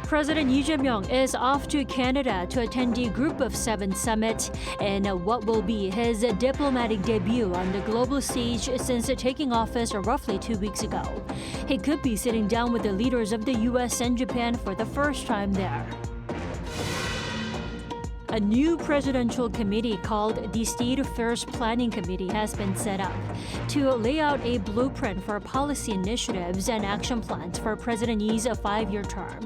President Lee Jae-myung is off to Canada to attend the Group of Seven summit in what will be his diplomatic debut on the global stage since taking office roughly 2 weeks ago. He could be sitting down with the leaders of the U.S. and Japan for the first time there. A new presidential committee called the State Affairs Planning Committee has been set up to lay out a blueprint for policy initiatives and action plans for President Lee's 5-year term.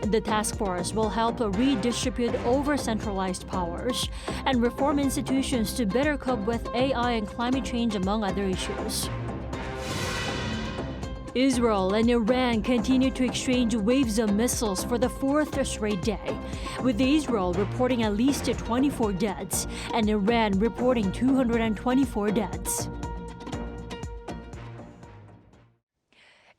The task force will help redistribute over-centralized powers and reform institutions to better cope with AI and climate change, among other issues. Israel and Iran continue to exchange waves of missiles for the 4th straight day, with Israel reporting at least 24 deaths and Iran reporting 224 deaths.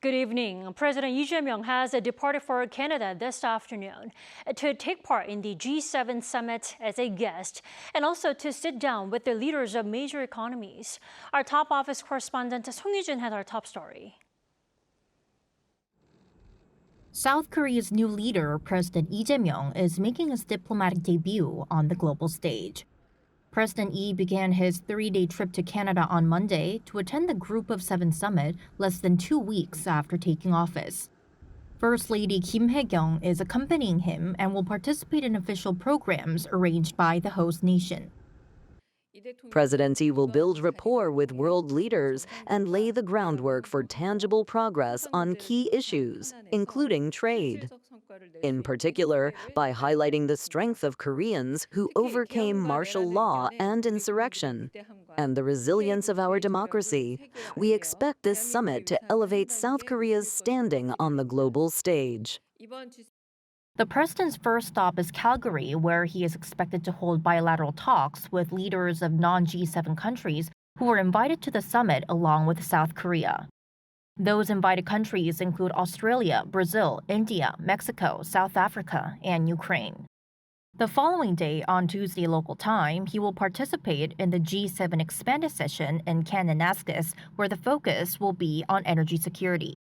Good evening. President Lee Jae-myung has departed for Canada this afternoon to take part in the G7 summit as a guest and also to sit down with the leaders of major economies. Our top office correspondent Song Yujin has our top story. South Korea's new leader, President Lee Jae-myung, is making his diplomatic debut on the global stage. President Lee began his 3-day trip to Canada on Monday to attend the Group of Seven summit less than 2 weeks after taking office. First Lady Kim is accompanying him and will participate in official programs arranged by the host nation. President Lee will build rapport with world leaders and lay the groundwork for tangible progress on key issues, including trade. In particular, by highlighting the strength of Koreans who overcame martial law and insurrection, and the resilience of our democracy, we expect this summit to elevate South Korea's standing on the global stage. The president's first stop is Calgary, where he is expected to hold bilateral talks with leaders of non-G7 countries who were invited to the summit along with South Korea. Those invited countries include Australia, Brazil, India, Mexico, South Africa, and Ukraine. The following day, on Tuesday local time, he will participate in the G7 expanded session in Kananaskis, where the focus will be on energy security.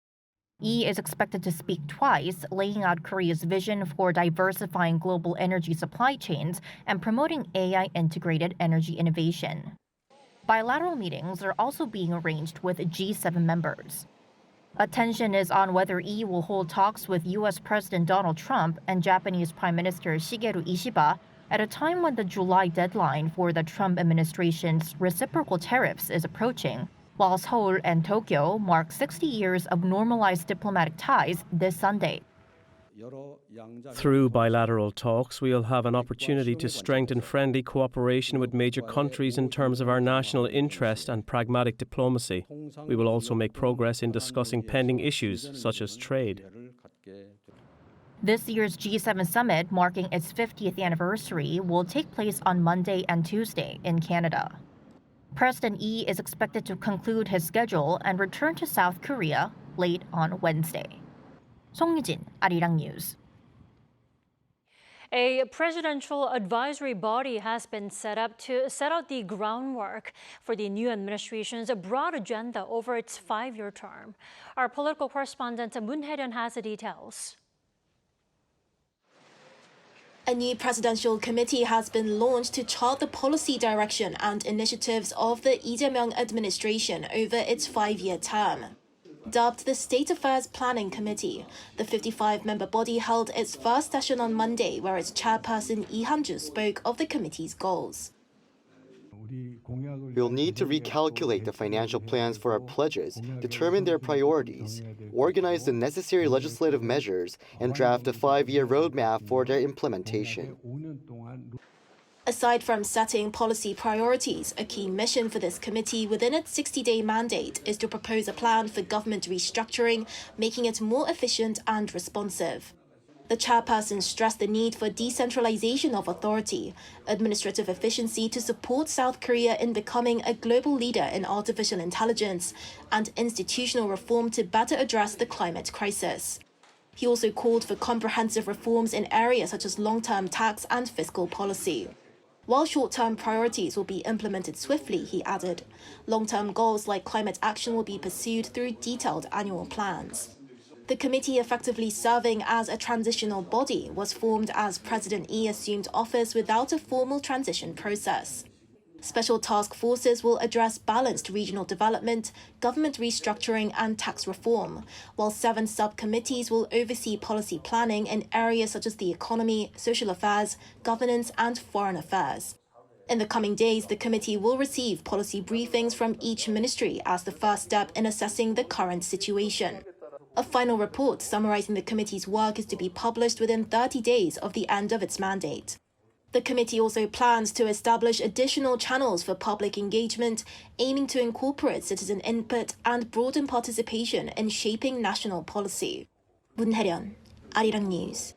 Lee is expected to speak twice, laying out Korea's vision for diversifying global energy supply chains and promoting AI-integrated energy innovation. Bilateral meetings are also being arranged with G7 members. Attention is on whether Lee will hold talks with U.S. President Donald Trump and Japanese Prime Minister Shigeru Ishiba at a time when the July deadline for the Trump administration's reciprocal tariffs is approaching, while Seoul and Tokyo mark 60 years of normalized diplomatic ties this Sunday. Through bilateral talks, we'll have an opportunity to strengthen friendly cooperation with major countries in terms of our national interest and pragmatic diplomacy. We will also make progress in discussing pending issues such as trade. This year's G7 summit, marking its 50th anniversary, will take place on Monday and Tuesday in Canada. President Lee is expected to conclude his schedule and return to South Korea late on Wednesday. Song Yujin, Arirang News. A presidential advisory body has been set up to set out the groundwork for the new administration's broad agenda over its 5-year term. Our political correspondent Moon Hae-ryun has the details. A new presidential committee has been launched to chart the policy direction and initiatives of the Lee Jae-myung administration over its 5-year term. Dubbed the State Affairs Planning Committee, the 55-member body held its first session on Monday, where its chairperson Lee Han-ju spoke of the committee's goals. We'll need to recalculate the financial plans for our pledges, determine their priorities, organize the necessary legislative measures, and draft a 5-year roadmap for their implementation. Aside from setting policy priorities, a key mission for this committee within its 60-day mandate is to propose a plan for government restructuring, making it more efficient and responsive. The chairperson stressed the need for decentralization of authority, administrative efficiency to support South Korea in becoming a global leader in artificial intelligence, and institutional reform to better address the climate crisis. He also called for comprehensive reforms in areas such as long-term tax and fiscal policy. While short-term priorities will be implemented swiftly, he added, long-term goals like climate action will be pursued through detailed annual plans. The committee, effectively serving as a transitional body, was formed as President Lee assumed office without a formal transition process. Special task forces will address balanced regional development, government restructuring and tax reform, while 7 subcommittees will oversee policy planning in areas such as the economy, social affairs, governance and foreign affairs. In the coming days, the committee will receive policy briefings from each ministry as the first step in assessing the current situation. A final report summarizing the committee's work is to be published within 30 days of the end of its mandate. The committee also plans to establish additional channels for public engagement, aiming to incorporate citizen input and broaden participation in shaping national policy. 문혜련, Arirang News.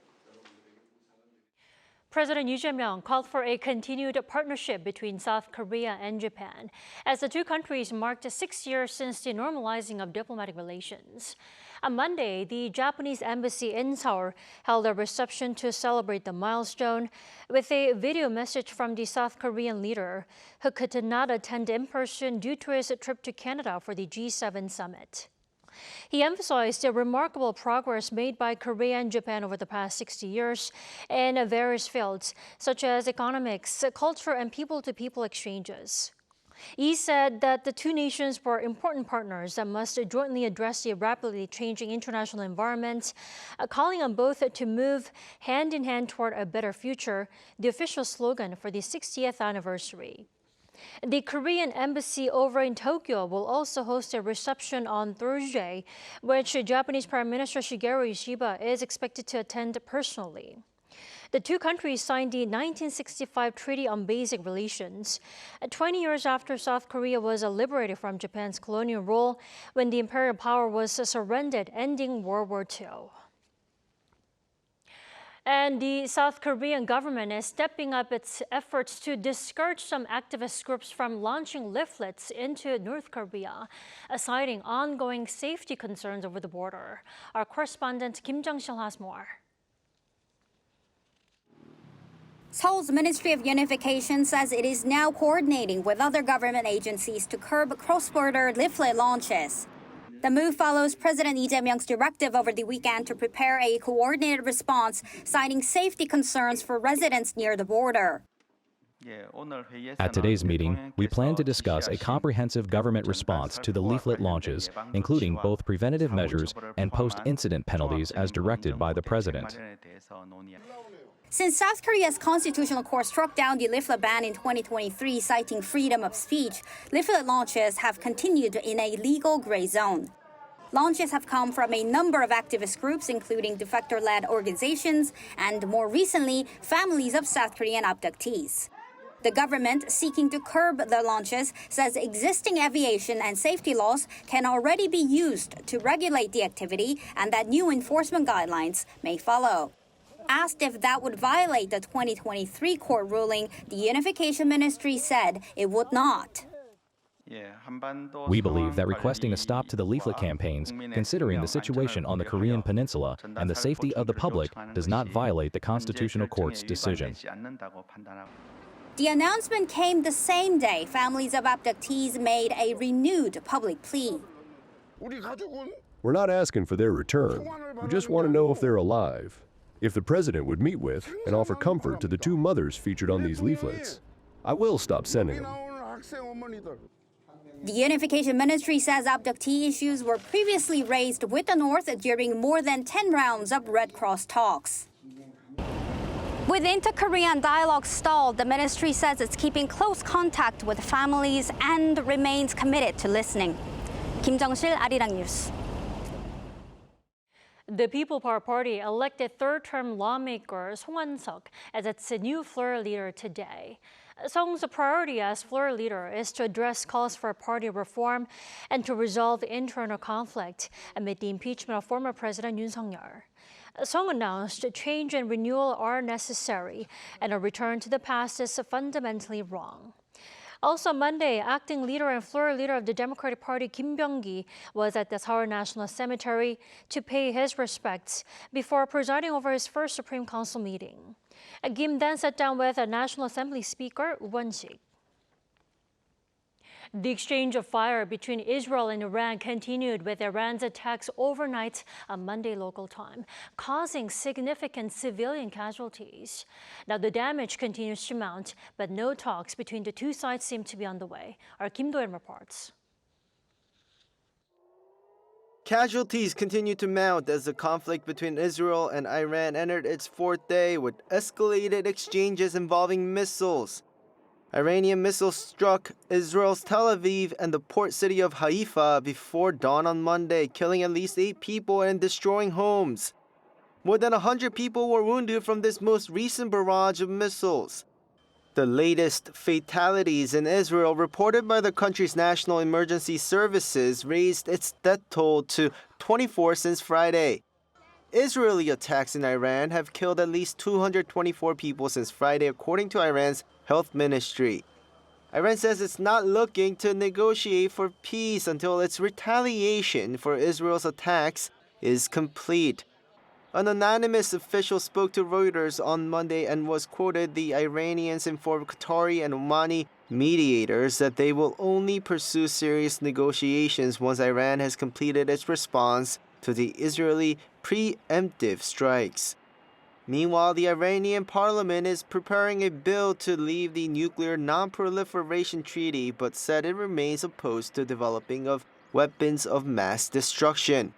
President Lee Jae-myung called for a continued partnership between South Korea and Japan, as the two countries marked 6 years since the normalizing of diplomatic relations. On Monday, the Japanese embassy in Seoul held a reception to celebrate the milestone with a video message from the South Korean leader, who could not attend in person due to his trip to Canada for the G7 summit. He emphasized the remarkable progress made by Korea and Japan over the past 60 years in various fields, such as economics, culture, and people-to-people exchanges. He said that the two nations were important partners that must jointly address the rapidly changing international environment, calling on both to move hand in hand toward a better future, the official slogan for the 60th anniversary. The Korean embassy over in Tokyo will also host a reception on Thursday, which Japanese Prime Minister Shigeru Ishiba is expected to attend personally. The two countries signed the 1965 Treaty on Basic Relations, 20 years after South Korea was liberated from Japan's colonial rule when the imperial power was surrendered, ending World War II. And the South Korean government is stepping up its efforts to discourage some activist groups from launching leaflets into North Korea, citing ongoing safety concerns over the border. Our correspondent Kim Jung-sil has more. Seoul's Ministry of Unification says it is now coordinating with other government agencies to curb cross-border leaflet launches. The move follows President Lee Jae-myung's directive over the weekend to prepare a coordinated response, citing safety concerns for residents near the border. At today's meeting, we plan to discuss a comprehensive government response to the leaflet launches, including both preventative measures and post-incident penalties as directed by the President. Since South Korea's constitutional court struck down the leaflet ban in 2023, citing freedom of speech, leaflet launches have continued in a legal gray zone. Launches have come from a number of activist groups, including defector-led organizations and, more recently, families of South Korean abductees. The government, seeking to curb the launches, says existing aviation and safety laws can already be used to regulate the activity and that new enforcement guidelines may follow. Asked if that would violate the 2023 court ruling, the Unification Ministry said it would not. We believe that requesting a stop to the leaflet campaigns, considering the situation on the Korean peninsula and the safety of the public, does not violate the Constitutional Court's decision. The announcement came the same day families of abductees made a renewed public plea. We're not asking for their return. We just want to know if they're alive. If the president would meet with and offer comfort to the two mothers featured on these leaflets, I will stop sending them. The Unification Ministry says abductee issues were previously raised with the North during more than 10 rounds of Red Cross talks. With inter-Korean dialogue stalled, the ministry says it's keeping close contact with families and remains committed to listening. Kim Jung-sil, Arirang News. The People Power Party elected third-term lawmaker Song Han-seok as its new floor leader today. Song's priority as floor leader is to address calls for party reform and to resolve internal conflict amid the impeachment of former President Yoon Suk-yeol. Song announced change and renewal are necessary, and a return to the past is fundamentally wrong. Also Monday, acting leader and floor leader of the Democratic Party Kim Byung-gi was at the Seoul National Cemetery to pay his respects before presiding over his first Supreme Council meeting. Kim then sat down with National Assembly Speaker Won-sik. The exchange of fire between Israel and Iran continued with Iran's attacks overnight on Monday local time, causing significant civilian casualties. Now the damage continues to mount, but no talks between the two sides seem to be on the way. Our Kim Do-yeon reports. Casualties continue to mount as the conflict between Israel and Iran entered its fourth day with escalated exchanges involving missiles. Iranian missiles struck Israel's Tel Aviv and the port city of Haifa before dawn on Monday, killing at least 8 people and destroying homes. More than 100 people were wounded from this most recent barrage of missiles. The latest fatalities in Israel, reported by the country's National Emergency Services, raised its death toll to 24 since Friday. Israeli attacks in Iran have killed at least 224 people since Friday, according to Iran's health ministry. Iran says it's not looking to negotiate for peace until its retaliation for Israel's attacks is complete. An anonymous official spoke to Reuters on Monday and was quoted. The Iranians informed Qatari and Omani mediators that they will only pursue serious negotiations once Iran has completed its response to the Israeli preemptive strikes. Meanwhile, the Iranian parliament is preparing a bill to leave the Nuclear Non-Proliferation Treaty, but said it remains opposed to developing of weapons of mass destruction.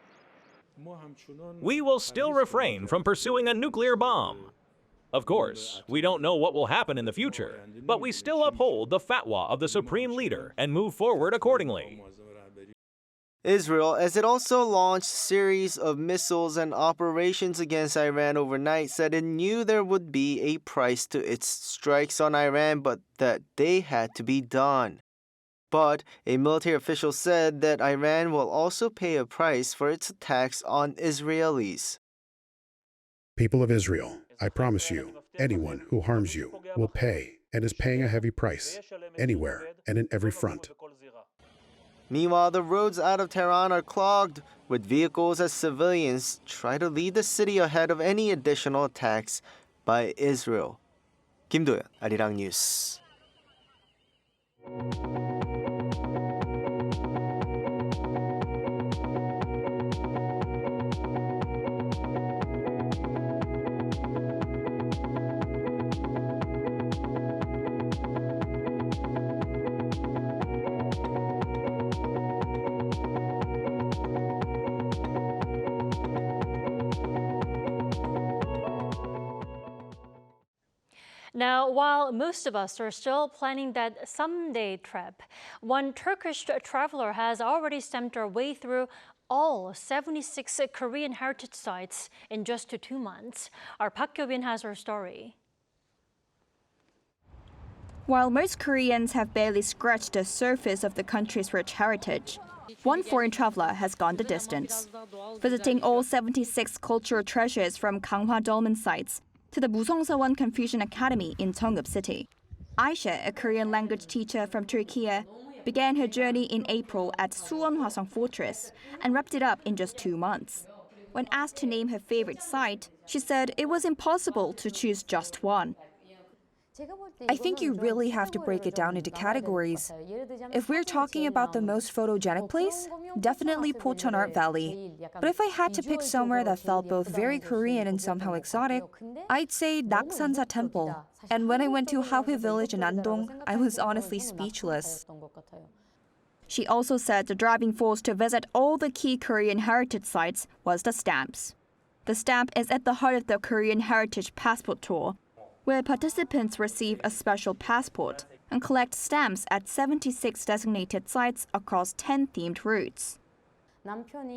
We will still refrain from pursuing a nuclear bomb. Of course, we don't know what will happen in the future, but we still uphold the fatwa of the supreme leader and move forward accordingly. Israel, as it also launched a series of missiles and operations against Iran overnight, said it knew there would be a price to its strikes on Iran, but that they had to be done. But a military official said that Iran will also pay a price for its attacks on Israelis. People of Israel, I promise you, anyone who harms you will pay and is paying a heavy price, anywhere and in every front. Meanwhile, the roads out of Tehran are clogged with vehicles as civilians try to leave the city ahead of any additional attacks by Israel. Kim Do-yeon, Arirang News. Now, while most of us are still planning that someday trip, one Turkish traveler has already stamped her way through all 76 Korean heritage sites in just 2 months. Our Park Kyo-bin has her story. While most Koreans have barely scratched the surface of the country's rich heritage, one foreign traveler has gone the distance, visiting all 76 cultural treasures from Ganghwa Dolmen sites to the Musongse원 Confucian Academy in Cheonggup City. Aisha, a Korean language teacher from Turkey, began her journey in April at Suwon Hwasong Fortress and wrapped it up in just 2 months. When asked to name her favorite site, she said it was impossible to choose just one. I think you really have to break it down into categories. If we're talking about the most photogenic place, definitely Pocheon Art Valley. But if I had to pick somewhere that felt both very Korean and somehow exotic, I'd say Naksansa Temple. And when I went to Hwahue Village in Andong, I was honestly speechless. She also said the driving force to visit all the key Korean heritage sites was the stamps. The stamp is at the heart of the Korean Heritage Passport Tour, where participants receive a special passport and collect stamps at 76 designated sites across 10 themed routes.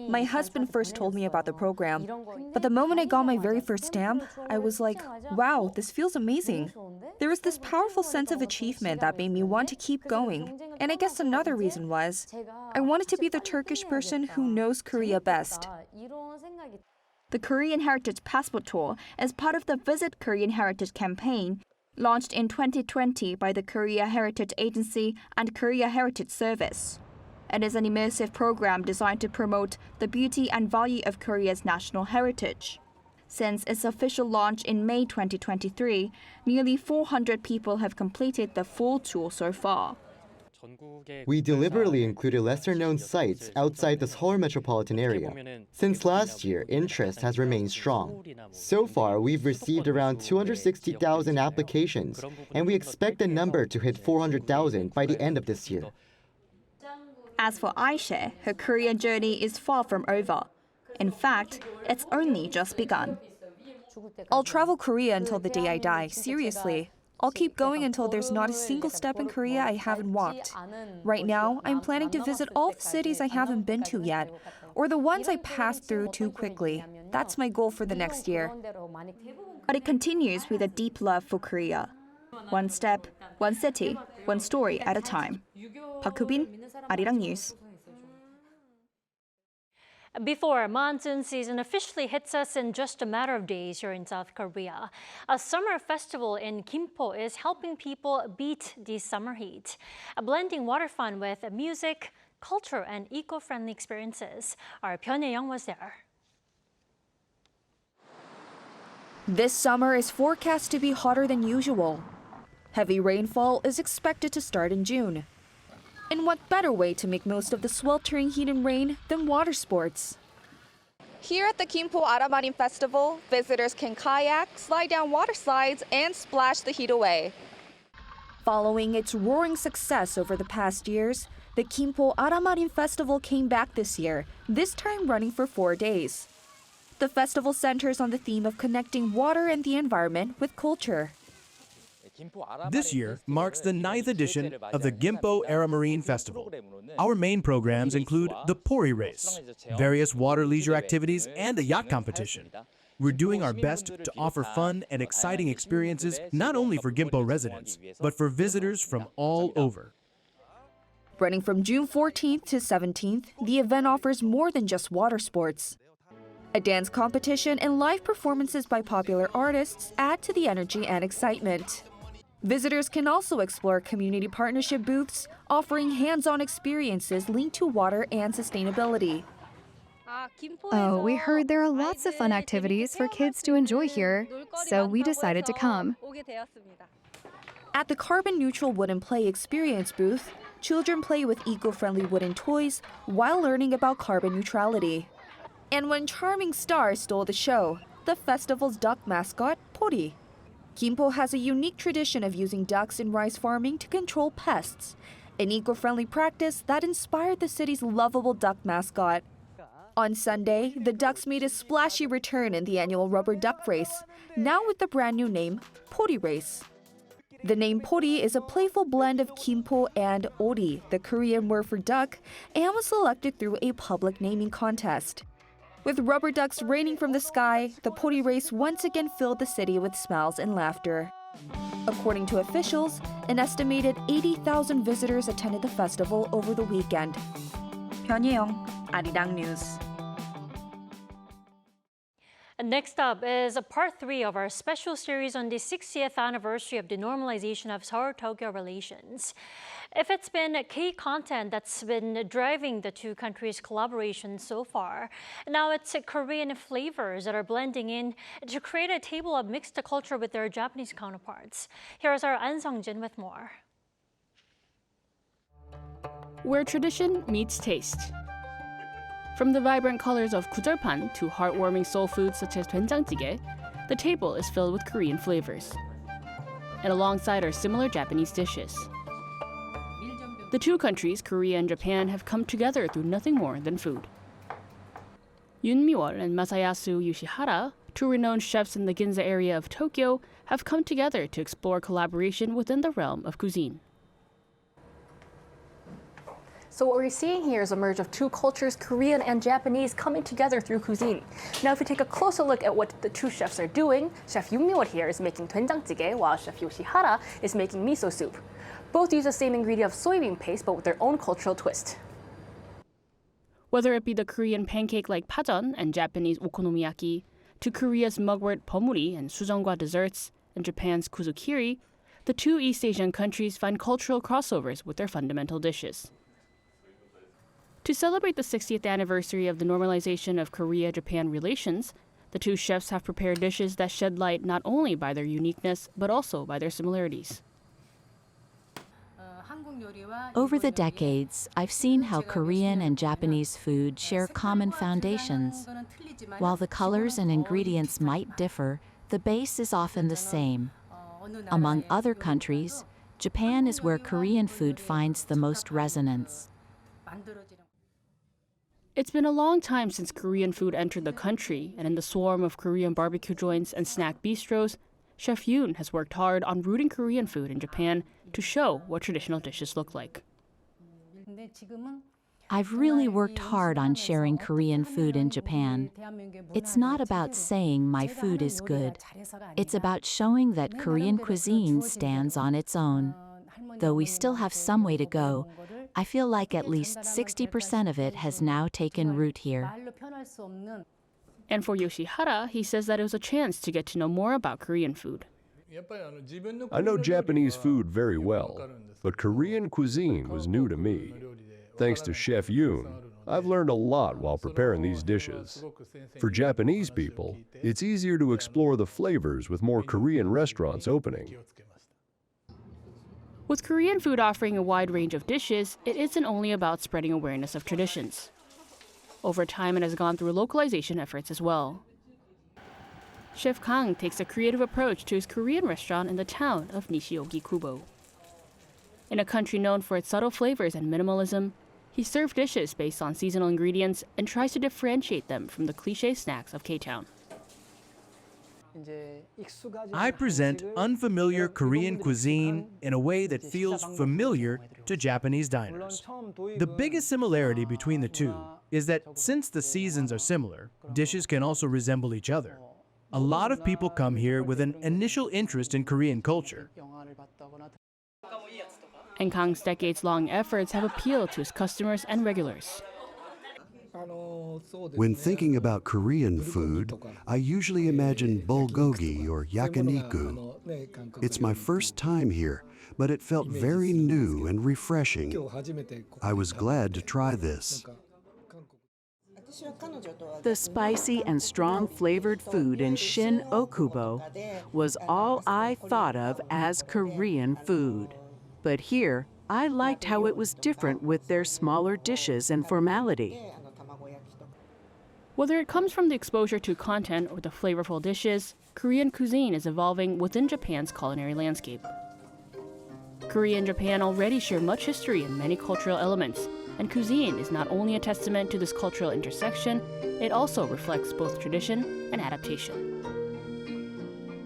My husband first told me about the program, but the moment I got my very first stamp, I was like, wow, this feels amazing. There was this powerful sense of achievement that made me want to keep going. And I guess another reason was, I wanted to be the Turkish person who knows Korea best. The Korean Heritage Passport Tour is part of the Visit Korean Heritage campaign, launched in 2020 by the Korea Heritage Agency and Korea Heritage Service. It is an immersive program designed to promote the beauty and value of Korea's national heritage. Since its official launch in May 2023, nearly 400 people have completed the full tour so far. We deliberately included lesser-known sites outside the Seoul metropolitan area. Since last year, interest has remained strong. So far, we've received around 260,000 applications, and we expect the number to hit 400,000 by the end of this year. As for Aisha, her Korean journey is far from over. In fact, it's only just begun. I'll travel Korea until the day I die, seriously. I'll keep going until there's not a single step in Korea I haven't walked. Right now, I'm planning to visit all the cities I haven't been to yet, or the ones I passed through too quickly. That's my goal for the next year. But it continues with a deep love for Korea. One step, one city, one story at a time. Park Hoo-bin, Arirang News. Before monsoon season officially hits us in just a matter of days here in South Korea, a summer festival in Gimpo is helping people beat the summer heat, blending water fun with music, culture, and eco-friendly experiences. Our Pyeon-Young was there. This summer is forecast to be hotter than usual. Heavy rainfall is expected to start in June. And what better way to make most of the sweltering heat and rain than water sports? Here at the Gimpo Aramarine Festival, visitors can kayak, slide down water slides, and splash the heat away. Following its roaring success over the past years, the Gimpo Aramarine Festival came back this year, this time running for 4 days. The festival centers on the theme of connecting water and the environment with culture. This year marks the 9th edition of the Gimpo Aramarine Festival. Our main programs include the Pori Race, various water leisure activities, and a yacht competition. We're doing our best to offer fun and exciting experiences not only for Gimpo residents, but for visitors from all over. Running from June 14th to 17th, the event offers more than just water sports. A dance competition and live performances by popular artists add to the energy and excitement. Visitors can also explore community partnership booths, offering hands-on experiences linked to water and sustainability. Oh, we heard there are lots of fun activities for kids to enjoy here, so we decided to come. At the carbon-neutral wooden play experience booth, children play with eco-friendly wooden toys while learning about carbon neutrality. And one charming star stole the show, the festival's duck mascot, Pori. Gimpo has a unique tradition of using ducks in rice farming to control pests, an eco-friendly practice that inspired the city's lovable duck mascot. On Sunday, the ducks made a splashy return in the annual rubber duck race, now with the brand new name, Pori Race. The name Pori is a playful blend of Gimpo and ori, the Korean word for duck, and was selected through a public naming contest. With rubber ducks raining from the sky, the Pori Race once again filled the city with smiles and laughter. According to officials, an estimated 80,000 visitors attended the festival over the weekend. Pyeon-Young, Arirang News. Next up is part 3 of our special series on the 60th anniversary of the normalization of Seoul-Tokyo relations. If it's been key content that's been driving the two countries' collaboration so far, now it's Korean flavors that are blending in to create a table of mixed culture with their Japanese counterparts. Here's our An Sung-jin with more. Where tradition meets taste. From the vibrant colors of 구절판 to heartwarming soul foods such as 된장찌개, the table is filled with Korean flavors. And alongside are similar Japanese dishes. The two countries, Korea and Japan, have come together through nothing more than food. Yoon Mi-wol and Masayasu Yoshihara, two renowned chefs in the Ginza area of Tokyo, have come together to explore collaboration within the realm of cuisine. So what we're seeing here is a merge of two cultures, Korean and Japanese, coming together through cuisine. Now, if we take a closer look at what the two chefs are doing, Chef Yoon Mi-wol here is making 된장찌개, while Chef Yoshihara is making miso soup. Both use the same ingredient of soybean paste, but with their own cultural twist. Whether it be the Korean pancake like pajeon and Japanese okonomiyaki, to Korea's mugwort pomuri and sujongwa desserts, and Japan's kuzukiri, the two East Asian countries find cultural crossovers with their fundamental dishes. To celebrate the 60th anniversary of the normalization of Korea-Japan relations, the two chefs have prepared dishes that shed light not only by their uniqueness, but also by their similarities. Over the decades, I've seen how Korean and Japanese food share common foundations. While the colors and ingredients might differ, the base is often the same. Among other countries, Japan is where Korean food finds the most resonance. It's been a long time since Korean food entered the country, and in the swarm of Korean barbecue joints and snack bistros, Chef Yoon has worked hard on rooting Korean food in Japan to show what traditional dishes look like. I've really worked hard on sharing Korean food in Japan. It's not about saying my food is good. It's about showing that Korean cuisine stands on its own. Though we still have some way to go, I feel like at least 60% of it has now taken root here. And for Yoshihara, he says that it was a chance to get to know more about Korean food. I know Japanese food very well, but Korean cuisine was new to me. Thanks to Chef Yoon, I've learned a lot while preparing these dishes. For Japanese people, it's easier to explore the flavors with more Korean restaurants opening. With Korean food offering a wide range of dishes, it isn't only about spreading awareness of traditions. Over time, it has gone through localization efforts as well. Chef Kang takes a creative approach to his Korean restaurant in the town of Nishiogi-kubo. In a country known for its subtle flavors and minimalism, he served dishes based on seasonal ingredients and tries to differentiate them from the cliché snacks of K-Town. I present unfamiliar Korean cuisine in a way that feels familiar to Japanese diners. The biggest similarity between the two is that since the seasons are similar, dishes can also resemble each other. A lot of people come here with an initial interest in Korean culture. And Kang's decades-long efforts have appealed to his customers and regulars. When thinking about Korean food, I usually imagine bulgogi or yakiniku. It's my first time here, but it felt very new and refreshing. I was glad to try this. The spicy and strong flavored food in Shin Okubo was all I thought of as Korean food. But here, I liked how it was different with their smaller dishes and formality. Whether it comes from the exposure to content or the flavorful dishes, Korean cuisine is evolving within Japan's culinary landscape. Korea and Japan already share much history and many cultural elements, and cuisine is not only a testament to this cultural intersection, it also reflects both tradition and adaptation.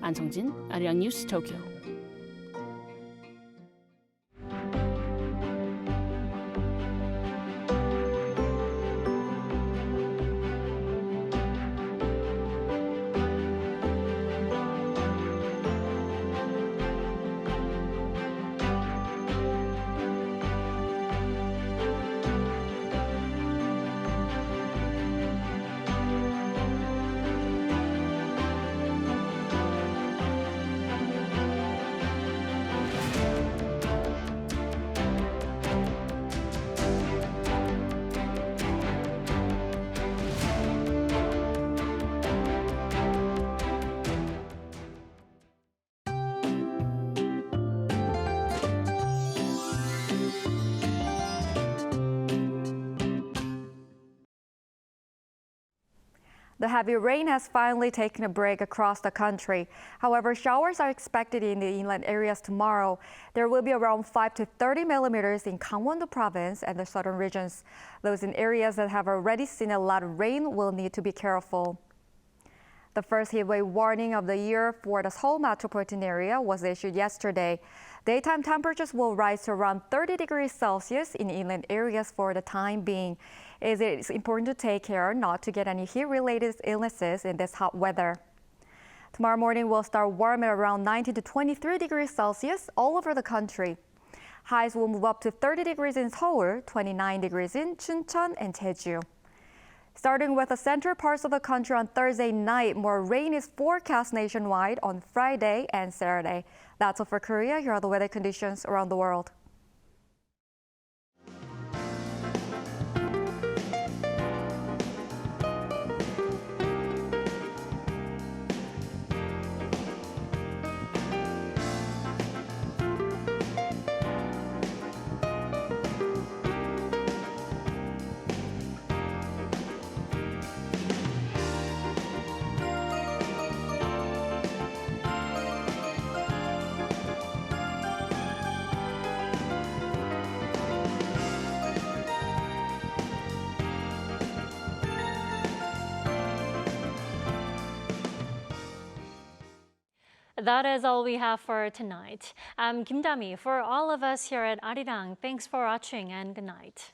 An Sung-jin, Arirang News, Tokyo. The heavy rain has finally taken a break across the country. However, showers are expected in the inland areas tomorrow. There will be around 5 to 30 millimeters in Gangwon-do province and the southern regions. Those in areas that have already seen a lot of rain will need to be careful. The first heatwave warning of the year for the Seoul metropolitan area was issued yesterday. Daytime temperatures will rise to around 30 degrees Celsius in inland areas for the time being. It is important to take care not to get any heat-related illnesses in this hot weather. Tomorrow morning will start warm at around 19 to 23 degrees Celsius all over the country. Highs will move up to 30 degrees in Seoul, 29 degrees in Chuncheon and Jeju. Starting with the central parts of the country on Thursday night, more rain is forecast nationwide on Friday and Saturday. That's all for Korea. Here are the weather conditions around the world. That is all we have for tonight. I'm Kim Dami. For all of us here at Arirang, thanks for watching and good night.